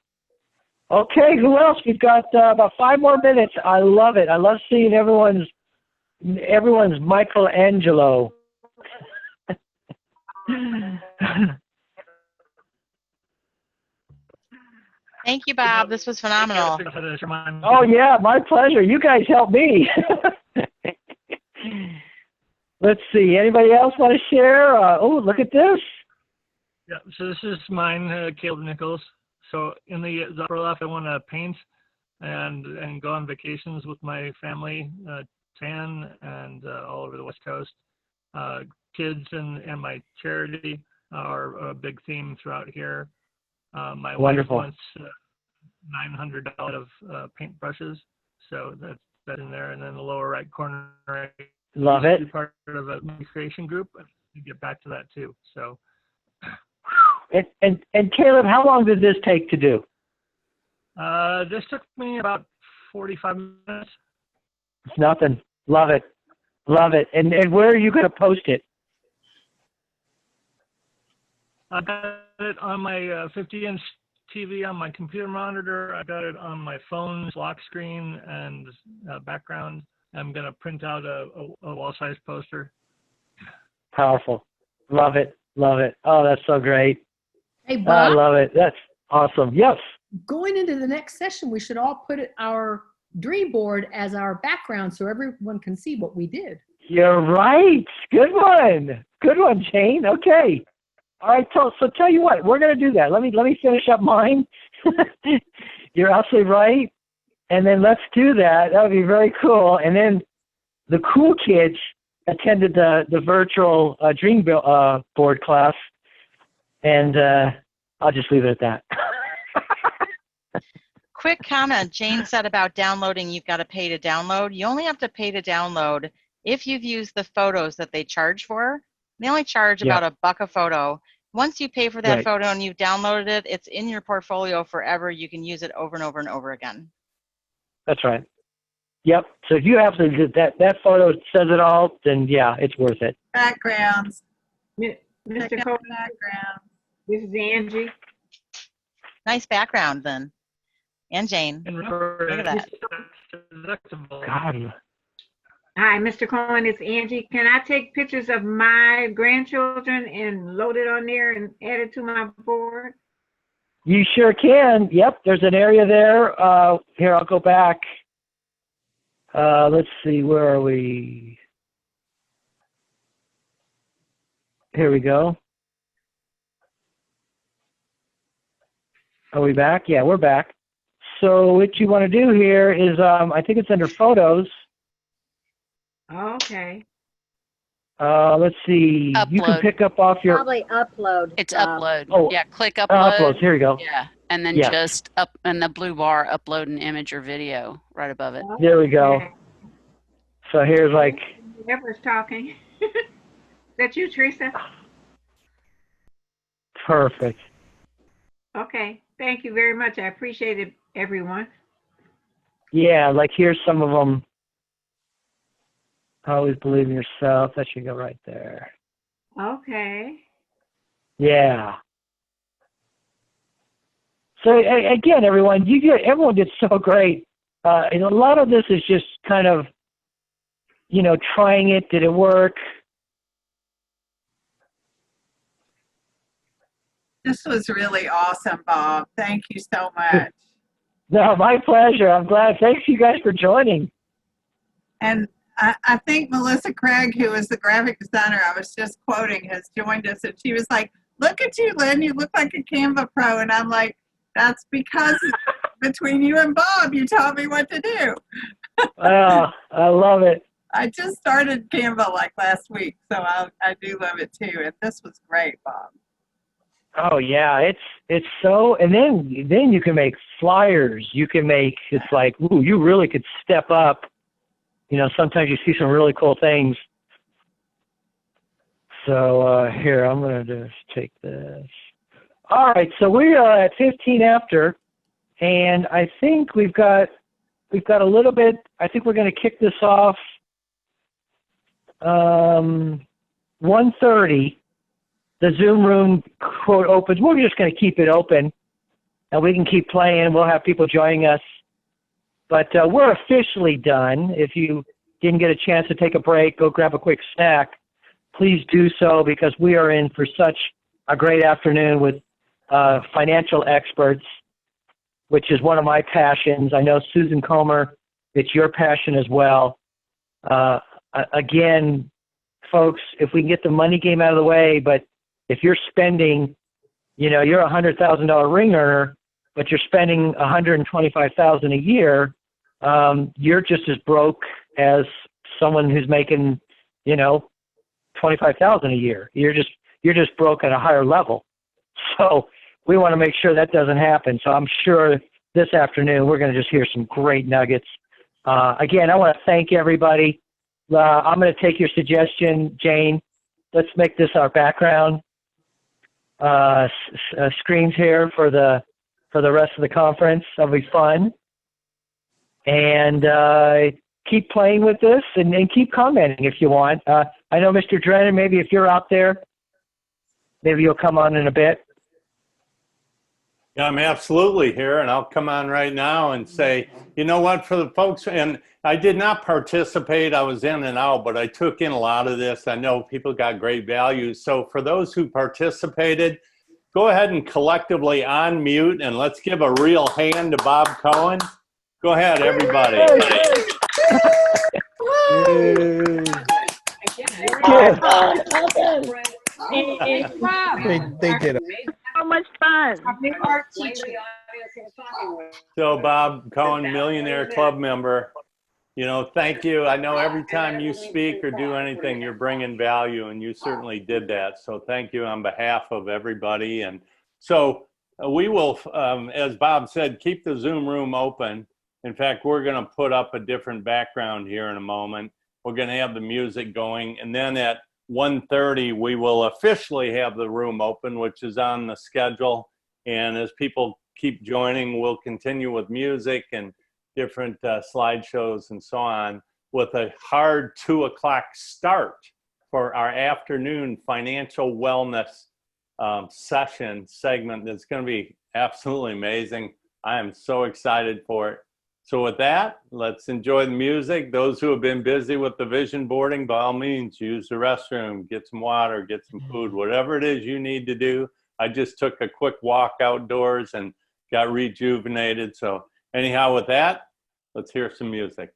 Okay, who else? We've got about 5 more minutes. I love it. I love seeing everyone's Michelangelo. Thank you, Bob. This was phenomenal. Oh, yeah, my pleasure. You guys helped me. Let's see. Anybody else want to share? Look at this. Yeah, so this is mine, Caleb Nichols. So in the upper left, I want to paint and go on vacations with my family, tan and all over the West Coast. Kids and my charity are a big theme throughout here. My Wonderful. wife wants $900 of paintbrushes, so that's in there. And then the lower right corner, Love it. Part of a creation group. To get back to that too. So. And Caleb, how long did this take to do? This took me about 45 minutes. It's nothing. Love it. Love it. And where are you going to post it? I got it on my 50-inch TV on my computer monitor. I got it on my phone's lock screen and background. I'm going to print out a wall-size poster. Powerful. Love it. Love it. Oh, that's so great. Hey, Bob. I love it. That's awesome. Yes. Going into the next session, we should all put our dream board as our background so everyone can see what we did. You're right. Good one. Good one, Jane. Okay. All right. So tell you what, we're going to do that. Let me finish up mine. You're absolutely right. And then let's do that. That would be very cool. And then the cool kids attended the virtual dream board class, and I'll just leave it at that. Quick comment Jane said about downloading, you've got to pay to download. You only have to pay to download if you've used the photos that they charge for. They only charge about $1 a photo. Once you pay for that photo and you've downloaded it, it's in your portfolio forever. You can use it over and over and over again. That's right. Yep. So if you have that photo says it all, then yeah, it's worth it. Backgrounds. Mr. Cohen, this is Angie. Nice background then. And Jane. And look at that. God. Hi, Mr. Cohen, it's Angie. Can I take pictures of my grandchildren and load it on there and add it to my board? You sure can. Yep. There's an area there. Here, I'll go back. Let's see, where are we? Here we go. Are we back? Yeah, we're back. So what you want to do here is, I think it's under photos. Okay. Let's see. Upload. You can pick up off your. Probably upload. It's upload. Oh, yeah, click upload. Uploads. Here you go. Yeah, and then Yeah. just up in the blue bar, upload an image or video right above it. There we go. So here's like. Whoever's talking. Is that you, Teresa? Perfect. Okay. Thank you very much. I appreciate it, everyone. Yeah, like here's some of them. Always believe in yourself. That should go right there. Okay. Yeah. So again, everyone, everyone did so great. And a lot of this is just kind of, trying it. Did it work? This was really awesome, Bob. Thank you so much. No, my pleasure. I'm glad. Thanks you guys for joining. And I think Melissa Craig, who is the graphic designer I was just quoting, has joined us. And she was like, look at you, Lynn. You look like a Canva pro. And I'm like, that's because between you and Bob, you taught me what to do. Oh, I love it. I just started Canva like last week, so I do love it too. And this was great, Bob. Oh yeah, it's so. And then you can make flyers. You can make. It's like, ooh, you really could step up. Sometimes you see some really cool things. So here, I'm going to just take this. All right, so we are at 15 after, and I think we've got a little bit. I think we're going to kick this off 1:30. The Zoom room quote opens. We're just going to keep it open, and we can keep playing. We'll have people joining us. But we're officially done. If you didn't get a chance to take a break, go grab a quick snack, please do so, because we are in for such a great afternoon with financial experts, which is one of my passions. I know, Susan Comer, it's your passion as well. Again, folks, if we can get the money game out of the way, but if you're spending, you're a $100,000 ring earner, but you're spending $125,000 a year, you're just as broke as someone who's making, you know, $25,000 a year. You're just broke at a higher level. So we want to make sure that doesn't happen. So I'm sure this afternoon we're going to just hear some great nuggets. Again, I want to thank everybody. I'm going to take your suggestion, Jane. Let's make this our background screens here for the rest of the conference. That'll be fun. And keep playing with this and keep commenting if you want. I know Mr. Drennan, maybe if you're out there, maybe you'll come on in a bit. Yeah, I'm absolutely here, and I'll come on right now and say, you know what, for the folks, and I did not participate, I was in and out, but I took in a lot of this. I know people got great value. So for those who participated, go ahead and collectively unmute, and let's give a real hand to Bob Cohen. Go ahead, everybody. They did it. So much fun. So Bob Cohen, Millionaire Club member, you know, thank you. I know every time you speak or do anything, you're bringing value, and you certainly did that. So thank you on behalf of everybody. And so we will, as Bob said, keep the Zoom room open. In fact, we're going to put up a different background here in a moment. We're going to have the music going, and then at 1:30, we will officially have the room open, which is on the schedule. And as people keep joining, we'll continue with music and different slideshows and so on, with a hard 2 o'clock start for our afternoon financial wellness segment. That's going to be absolutely amazing. I am so excited for it. So with that, let's enjoy the music. Those who have been busy with the vision boarding, by all means, use the restroom, get some water, get some food, whatever it is you need to do. I just took a quick walk outdoors and got rejuvenated. So anyhow, with that, let's hear some music.